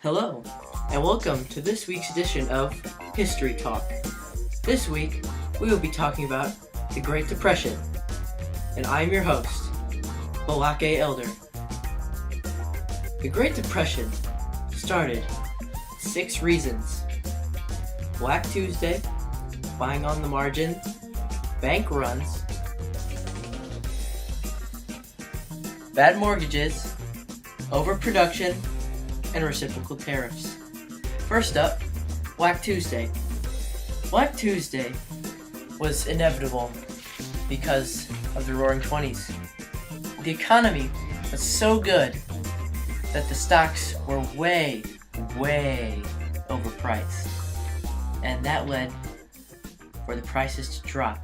Hello, and welcome to this week's edition of History Talk. This week, we will be talking about the Great Depression, and I am your host, Balak A. Elder. The Great Depression started with 6 reasons: Black Tuesday, buying on the margin, bank runs, bad mortgages, overproduction, and reciprocal tariffs. First up, Black Tuesday. Black Tuesday was inevitable because of the Roaring Twenties. The economy was so good that the stocks were way overpriced, and that led for the prices to drop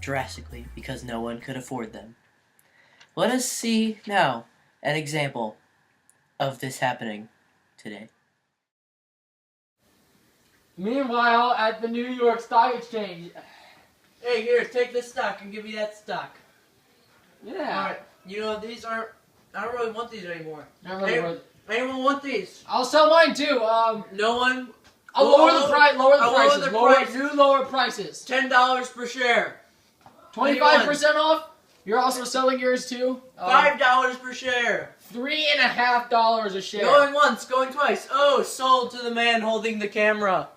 drastically because no one could afford them. Let us see now an example of this happening today. Meanwhile, at the New York Stock Exchange. Hey, here, take this stock and give me that stock. Yeah. Alright, you know, these aren't, I don't really want these anymore. Not really worth it. Anyone want these? I'll sell mine too. No one? I'll lower the prices. Lower prices. $10 per share. 25% off. You're also selling yours too. $5 per share. $3.50 a share. Going once, going twice. Oh, sold to the man holding the camera.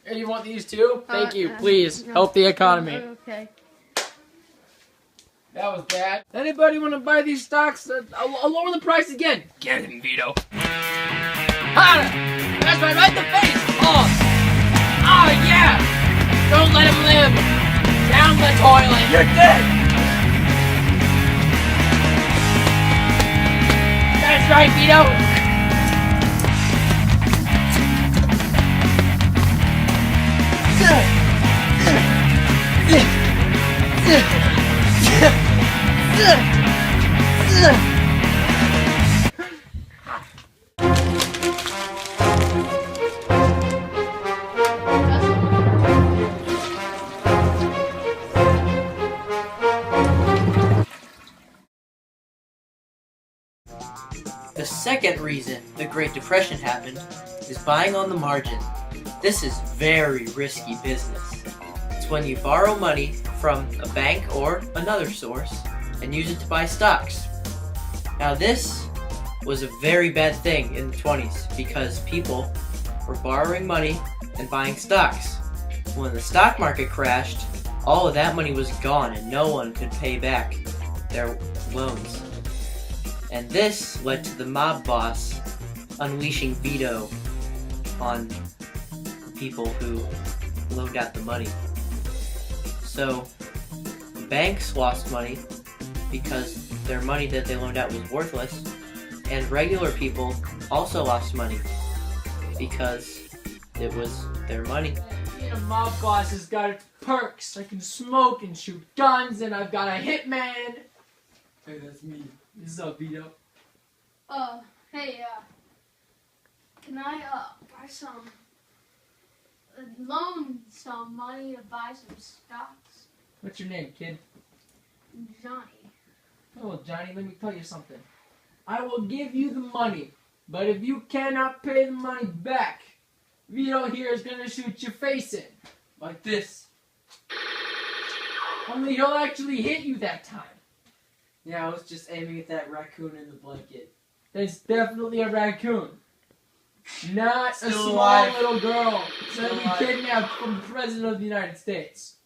And you want these too? Thank you. Please help the economy. Okay. That was bad. Anybody want to buy these stocks? I'll lower the price again. Get him, Vito. Ha! That's right in the face. Oh yeah. Don't let him live. Down the toilet. You're dead. That's right, Vito. The second reason the Great Depression happened is buying on the margin. This is very risky business. It's when you borrow money from a bank or another source and use it to buy stocks. Now this was a very bad thing in the 20s because people were borrowing money and buying stocks. When the stock market crashed, all of that money was gone and no one could pay back their loans. And this led to the mob boss unleashing Vito on the people who loaned out the money. So, banks lost money because their money that they loaned out was worthless, and regular people also lost money because it was their money. Being a mob boss has got its perks. I can smoke and shoot guns, and I've got a hitman. Hey, that's me. This is Vito. Hey, can I, buy loan some money to buy some stocks? What's your name, kid? Johnny. Oh, Johnny, let me tell you something. I will give you the money, but if you cannot pay the money back, Vito here is gonna shoot your face in. Like this. Only he'll actually hit you that time. Yeah, I was just aiming at that raccoon in the blanket. That's definitely a raccoon. Not Still a small alive. little girl Still that we alive. kidnapped from the President of the United States.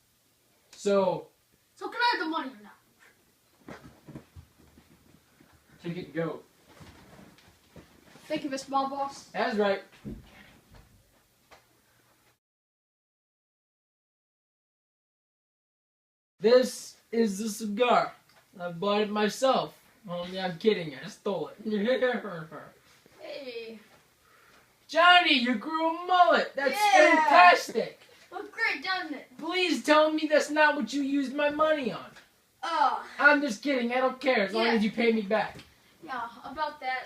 So, So can I have the money or not? take it, go. Thank you, Miss Mob Boss. That's right. This is the cigar. I bought it myself. Only I'm kidding, I stole it. Hey. Johnny, you grew a mullet. That's Yeah. fantastic. Look great, doesn't it? Please tell me that's not what you used my money on. I'm just kidding. I don't care as long Yeah. as you pay me back. Yeah, about that,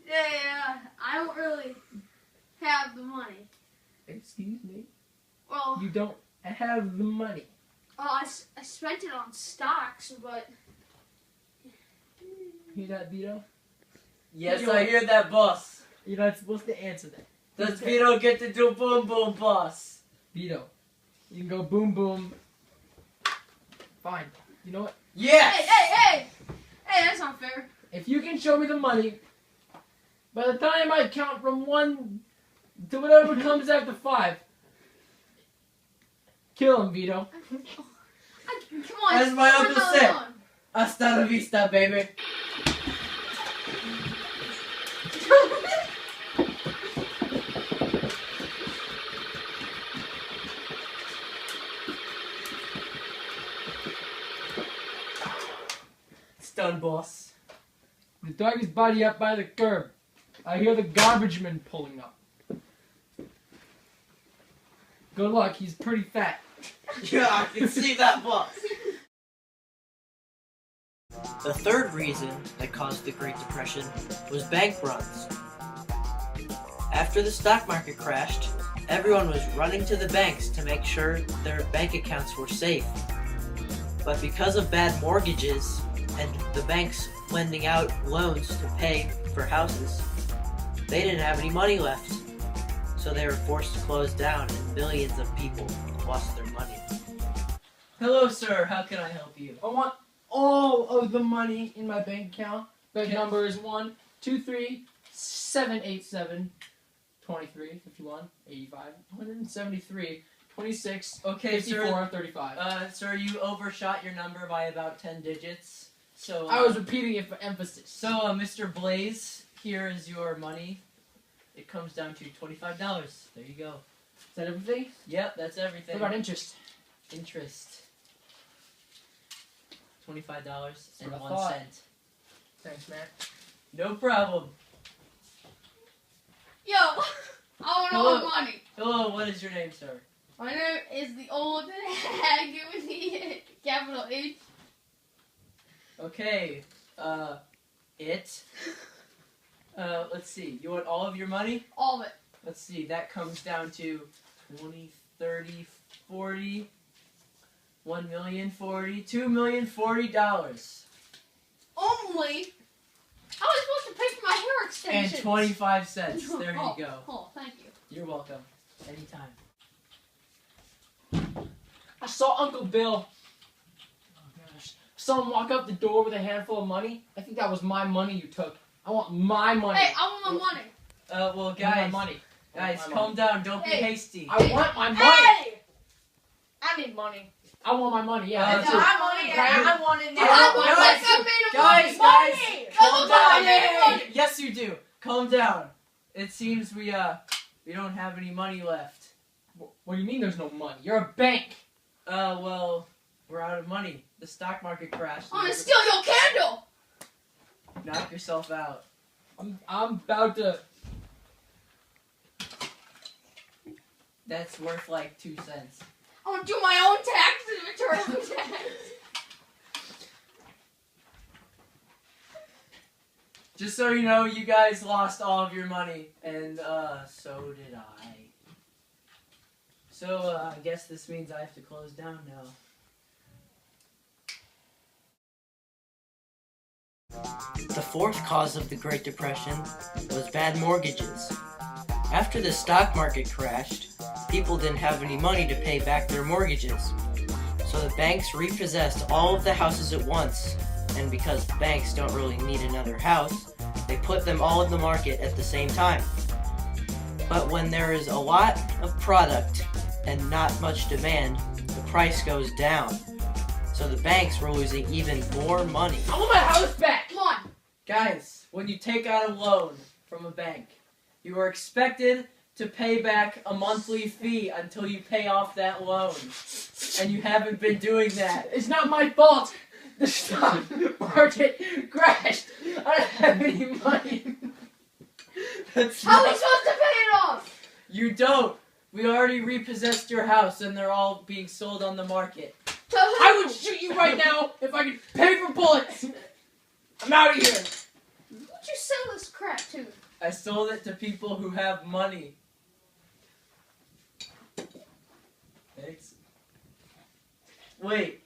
yeah, I don't really have the money. Excuse me? Well, You don't have the money. I spent it on stocks, but Hear that, Vito? Yes, I hear that, boss. You're not supposed to answer that. Does Vito get to do boom boom, boss? Vito, you can go boom boom. Fine. You know what? Yes! Hey, that's not fair. If you can show me the money, by the time I count from 1 to whatever comes after 5, kill him, Vito. Come on. As my leave uncle me said. alone. Hasta la vista, baby. It's done, boss. The dog is body up by the curb. I hear the garbage man pulling up. Good luck, he's pretty fat. Yeah, I can see that, boss. The third reason that caused the Great Depression was bank runs. After the stock market crashed, everyone was running to the banks to make sure their bank accounts were safe. But because of bad mortgages and the banks lending out loans to pay for houses, they didn't have any money left. So they were forced to close down and millions of people lost their money. Hello, sir. How can I help you? I want all of the money in my bank account. Bank Okay. number is 123-787-23, 51, 85, 173, 26, Okay, 54, sir. 35. Sir, you overshot your number by about 10 digits. So, I was repeating it for emphasis. So, Mr. Blaze, here is your money. It comes down to $25. There you go. Is that everything? Yep, that's everything. What about interest? Interest? $25 and what I 1 thought. cent. Thanks, man. No problem. Yo, I want all the money. Hello, what is your name, sir? My name is the old hag with the capital H. Okay, let's see. You want all of your money? All of it. Let's see, that comes down to 20, 30, 40, 1,040,000, $2,040. Only. I was supposed to pay for my hair And extensions. 25 cents. There you Oh, go. Oh, thank you. You're welcome. Anytime. I saw Uncle Bill. Oh gosh. Saw him walk out the door with a handful of money. I think that was my money you took. I want my money. Hey, I want my money. Well, I want guys, my money. guys, I want my calm money. down. Don't be Hey. hasty. I want my money. Hey! I need money. I want my money. Yeah, Uh, that's so- it. I want it. Right. I want it now. I I want want my like money. I made a Guys, money. guys, Money. calm I down. want money. Yes, you do. Calm down. It seems we don't have any money left. What do you mean there's no money? You're a bank. Well, we're out of money. The stock market crashed. I'm gonna steal your candle. Knock yourself out. I'm about to. That's worth like 2 cents. I'm gonna do my own taxes return. Just so you know, you guys lost all of your money, and so did I. So I guess this means I have to close down now. The fourth cause of the Great Depression was bad mortgages. After the stock market crashed, people didn't have any money to pay back their mortgages. So the banks repossessed all of the houses at once, and because banks don't really need another house, they put them all in the market at the same time. But when there is a lot of product and not much demand, the price goes down. So the banks were losing even more money. I want my house back. Come on. Guys, when you take out a loan from a bank, you are expected to pay back a monthly fee until you pay off that loan. And you haven't been doing that. It's not my fault. The stock market crashed. I don't have any money. That's How are we not- supposed to pay it off? You don't. We already repossessed your house and they're all being sold on the market. To who? I would shoot you right now if I could pay for bullets. I'm out of here. Who'd you sell this crap to? I sold it to people who have money. Thanks. Wait,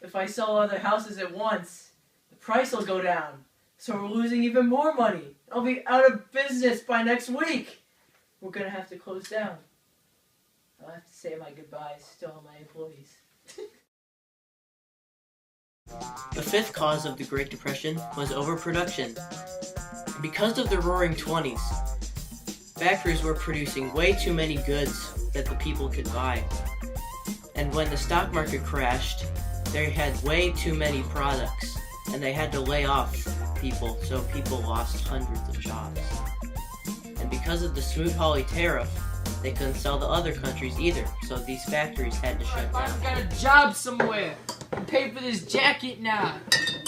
if I sell other houses at once, the price will go down. So we're losing even more money. I'll be out of business by next week. We're gonna have to close down. I'll have to say my goodbyes to all my employees. The fifth cause of the Great Depression was overproduction. Because of the Roaring Twenties, factories were producing way too many goods that the people could buy. And when the stock market crashed, they had way too many products, and they had to lay off people, so people lost hundreds of jobs. And because of the Smoot-Hawley tariff, they couldn't sell to other countries either, so these factories had to shut down. I've got a job somewhere. I'm paying for this jacket now.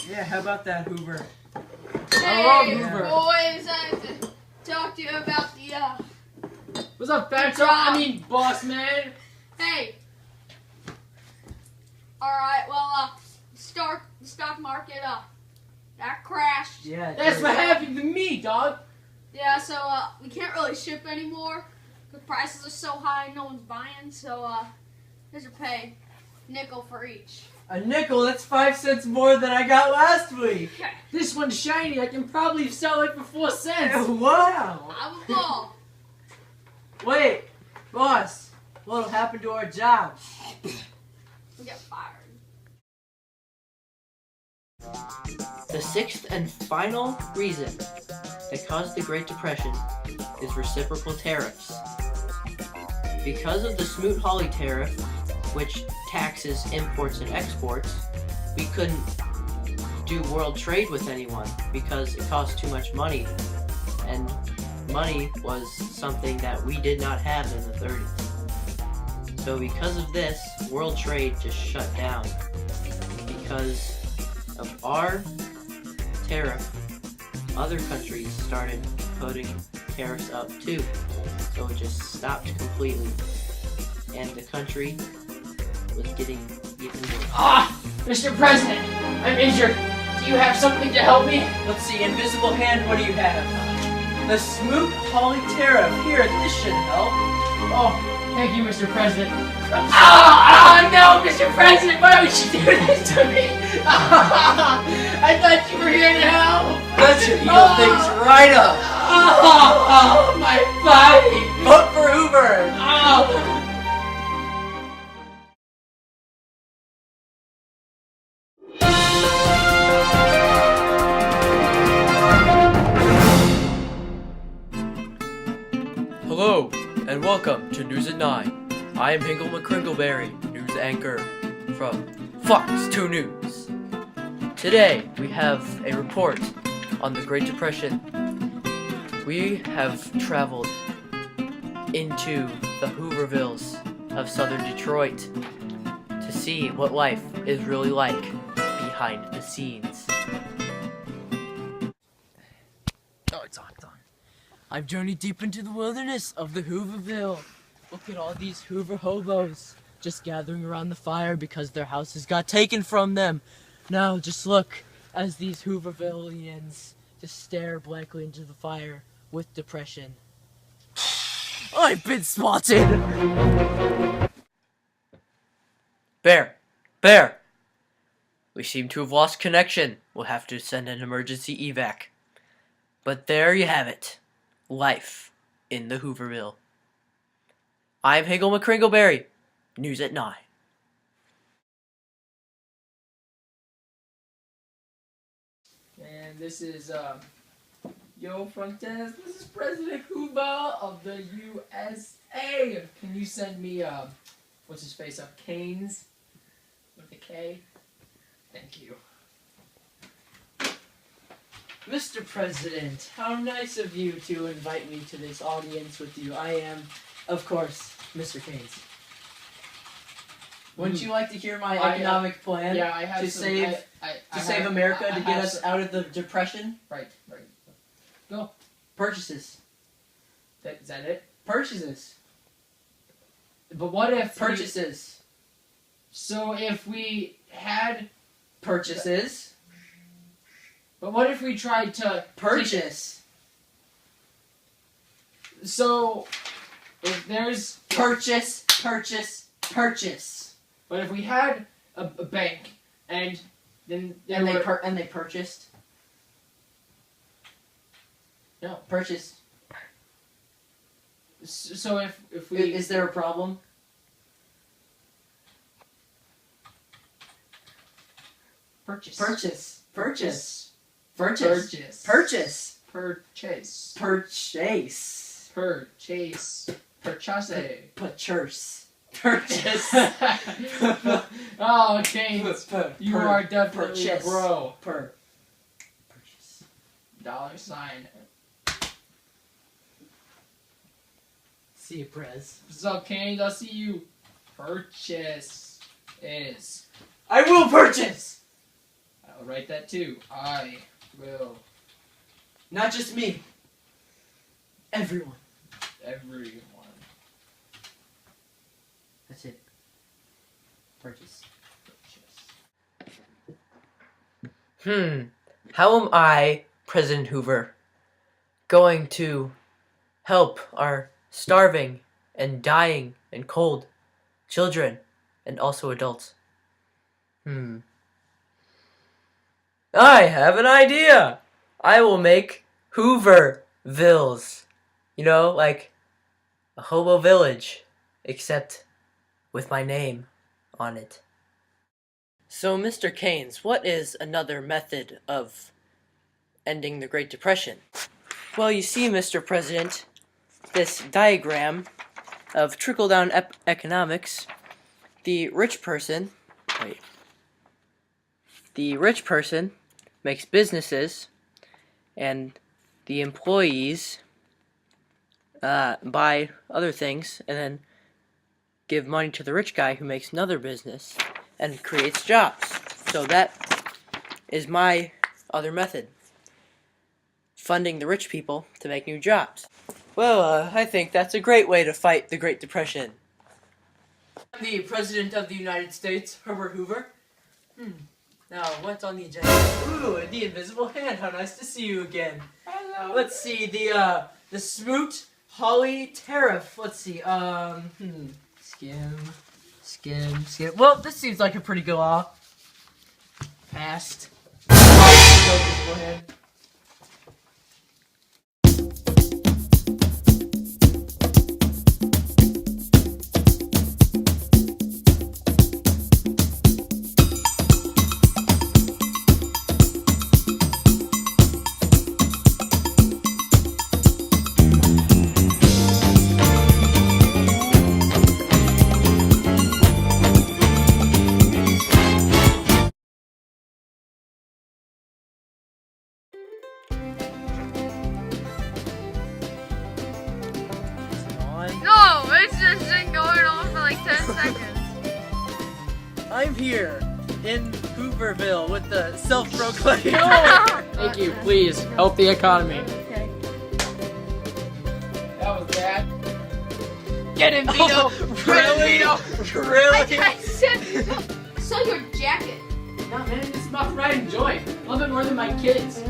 Yeah, how about that, Hoover? I love Hey, Hoover. boys, I have to talk to you about the, What's up, Fatso? I mean, boss man. hey. Alright, well, the stock market, that crashed. Yeah, That's what happened to me, dog. Yeah, so, we can't really ship anymore. The prices are so high, no one's buying, so, here's your pay. Nickel for each. a nickel, that's 5 cents more than I got last week. Okay, This one's shiny. I can probably sell it for 4 cents. Wow! I will go. Wait, boss, what'll happen to our jobs? We get fired. The sixth and final reason that caused the Great Depression is reciprocal tariffs. Because of the Smoot-Hawley tariff, which taxes imports and exports, we couldn't do world trade with anyone because it cost too much money, and money was something that we did not have in the 30s. So because of this, world trade just shut down. Because of our tariff, other countries started putting tariffs up too. So it just stopped completely. And the country was getting even worse. Ah, Mr. President, I'm injured. Do you have something to help me? Let's see, invisible hand, what do you have? The Smoot-Hawley tariff. Here, this should help. Oh, thank you, Mr. President. Oh, no, Mr. President, why would you do this to me? I thought you were here to help. That should heal things right up. Oh, my body. Vote for Hoover. Oh. Hello, and welcome to News at 9. I am Hingle McCringleberry, news anchor from Fox 2 News. Today, we have a report on the Great Depression. We have traveled into the Hoovervilles of southern Detroit to see what life is really like behind the scenes. Oh, it's on. I've journeyed deep into the wilderness of the Hooverville. Look at all these Hoover hobos just gathering around the fire because their houses got taken from them. Now just look as these Hoovervillians just stare blankly into the fire with depression. I've been spotted! Bear! We seem to have lost connection. We'll have to send an emergency evac. But there you have it. Life in the Hooverville. I'm Hagel McCringleberry. News at 9. And this is, Yo front desk, this is President Hoover of the USA. Can you send me, what's his face up? Keynes? With a K? Thank you. Mr. President, how nice of you to invite me to this audience with you. I am, of course, Mr. Keynes. Wouldn't you like to hear my I, economic plan Yeah, I have to some, save I save have- America, I to get have us some- out of the depression? Right. Purchases. Is that it? Purchases. But what if Purchases. So if we had, Purchases. but what if we tried to Purchase. So if there's, Purchase. but if we had a bank and then And there were, they purchased. No. Purchase. So if we Is there a problem? purchase. Purchase. Purchase. Purchase. Purchase. Purchase. Purchase. Purchase. Purchase. Purchase. Purchase. Oh, James, you are definitely a purchase. bro. Purchase. $sign. See you, Prez. What's up, Canes? I'll see you. Purchase is. I will purchase! I'll write that too. I will. Not just me. Everyone. Everyone. That's it. Purchase. Purchase. How am I, President Hoover, going to help our starving and dying and cold children and also adults? I have an idea! I will make Hoovervilles. You know, like a hobo village, except with my name on it. So, Mr. Keynes, what is another method of ending the Great Depression? Well, you see, Mr. President, this diagram of trickle-down economics, the rich person makes businesses, and the employees buy other things, and then give money to the rich guy who makes another business and creates jobs. So that is my other method. Funding the rich people to make new jobs. Well, I think that's a great way to fight the Great Depression. The President of the United States, Herbert Hoover. Now, what's on the agenda? Ooh, the invisible hand. How nice to see you again. Hello. Let's see, the Smoot Holly Tariff. Let's see, Skim. Well, this seems like a pretty good law. Passed. Invisible hand. No, it's just been going on for like 10 seconds. I'm here in Hooverville with the self-proclaimed. Thank you. Please help the economy. Okay. That was bad. Get him, Vito. Really? Really? I saw your jacket. No, man, this is my pride and joy. Love it more than my kids.